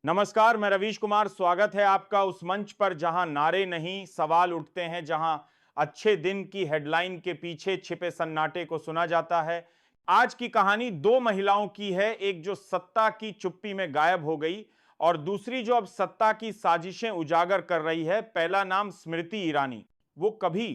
नमस्कार, मैं रवीश कुमार। स्वागत है आपका उस मंच पर जहां नारे नहीं सवाल उठते हैं, जहां अच्छे दिन की हेडलाइन के पीछे छिपे सन्नाटे को सुना जाता है। आज की कहानी दो महिलाओं की है, एक जो सत्ता की चुप्पी में गायब हो गई और दूसरी जो अब सत्ता की साजिशें उजागर कर रही है। पहला नाम स्मृति ईरानी। वो कभी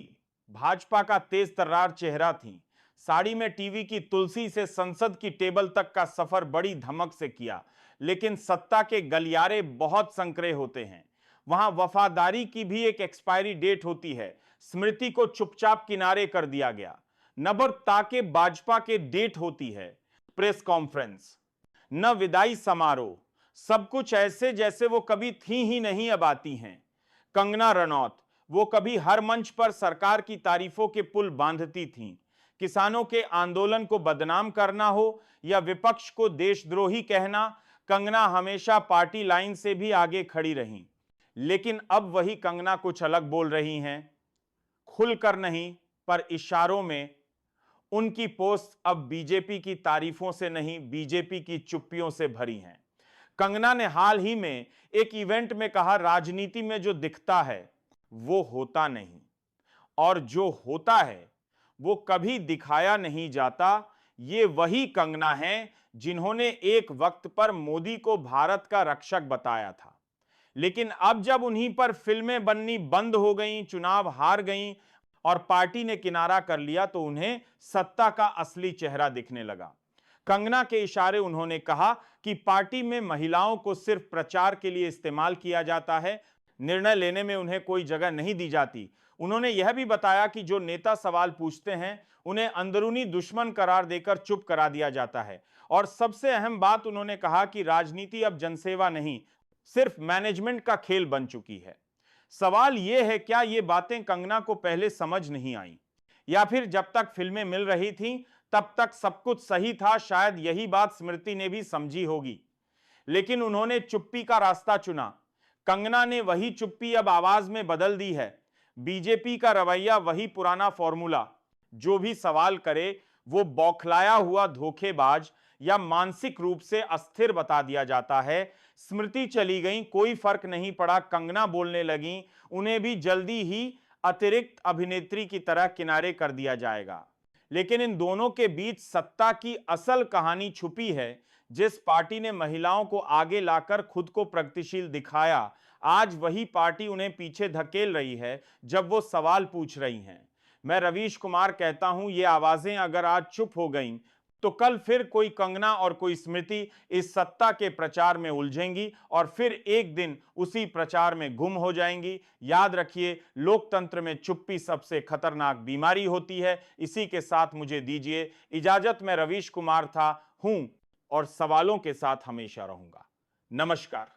भाजपा का तेज तर्रार चेहरा थी। साड़ी में टीवी की तुलसी से संसद की टेबल तक का सफर बड़ी धमक से किया, लेकिन सत्ता के गलियारे बहुत संकरे होते हैं। वहां वफादारी की भी एक एक्सपायरी डेट होती है। स्मृति को चुपचाप किनारे कर दिया गया। नबर ताके भाजपा के डेट होती है, प्रेस कॉन्फ्रेंस, न विदाई समारोह। सब कुछ ऐसे जैसे वो कभी थी ही नहीं, अब आती हैं। कंगना रनौत, वो कभी हर मंच पर सरकार की तारीफों के पुल बांधती थीं। किसानों के आंदोलन को बदनाम करना हो या विपक्ष को देशद्रोही कहना, कंगना हमेशा पार्टी लाइन से भी आगे खड़ी रहीं। लेकिन अब वही कंगना कुछ अलग बोल रही हैं। खुलकर नहीं, पर इशारों में। उनकी पोस्ट अब बीजेपी की तारीफों से नहीं, बीजेपी की चुप्पियों से भरी हैं। कंगना ने हाल ही में एक इवेंट में कहा, राजनीति में जो दिखता है वो होता नहीं, और जो होता है वो कभी दिखाया नहीं जाता। ये वही कंगना है जिन्होंने एक वक्त पर मोदी को भारत का रक्षक बताया था। लेकिन अब जब उन्हीं पर फिल्में बननी बंद हो गईं, चुनाव हार गईं और पार्टी ने किनारा कर लिया, तो उन्हें सत्ता का असली चेहरा दिखने लगा। कंगना के इशारे उन्होंने कहा कि पार्टी में महिलाओं को सिर्फ प्रचार के लिए इस्तेमाल किया जाता है, निर्णय लेने में उन्हें कोई जगह नहीं दी जाती। उन्होंने यह भी बताया कि जो नेता सवाल पूछते हैं उन्हें अंदरूनी दुश्मन करार देकर चुप करा दिया जाता है। और सबसे अहम बात उन्होंने कहा कि राजनीति अब जनसेवा नहीं, सिर्फ मैनेजमेंट का खेल बन चुकी है। सवाल यह है, क्या ये बातें कंगना को पहले समझ नहीं आई, या फिर जब तक फिल्में मिल रही थीं तब तक सब कुछ सही था? शायद यही बात स्मृति ने भी समझी होगी, लेकिन उन्होंने चुप्पी का रास्ता चुना। कंगना ने वही चुप्पी अब आवाज में बदल दी है। बीजेपी का रवैया वही पुराना फॉर्मूला, जो भी सवाल करे वो बौखलाया हुआ धोखेबाज या मानसिक रूप से अस्थिर बता दिया जाता है। स्मृति चली गई, कोई फर्क नहीं पड़ा। कंगना बोलने लगी, उन्हें भी जल्दी ही अतिरिक्त अभिनेत्री की तरह किनारे कर दिया जाएगा। लेकिन इन दोनों के बीच सत्ता की असल कहानी छुपी है। जिस पार्टी ने महिलाओं को आगे लाकर खुद को प्रगतिशील दिखाया, आज वही पार्टी उन्हें पीछे धकेल रही है जब वो सवाल पूछ रही हैं। मैं रवीश कुमार कहता हूं, ये आवाजें अगर आज चुप हो गईं तो कल फिर कोई कंगना और कोई स्मृति इस सत्ता के प्रचार में उलझेंगी और फिर एक दिन उसी प्रचार में गुम हो जाएंगी। याद रखिए, लोकतंत्र में चुप्पी सबसे खतरनाक बीमारी होती है। इसी के साथ मुझे दीजिए इजाजत। मैं रवीश कुमार हूं और सवालों के साथ हमेशा रहूंगा। नमस्कार।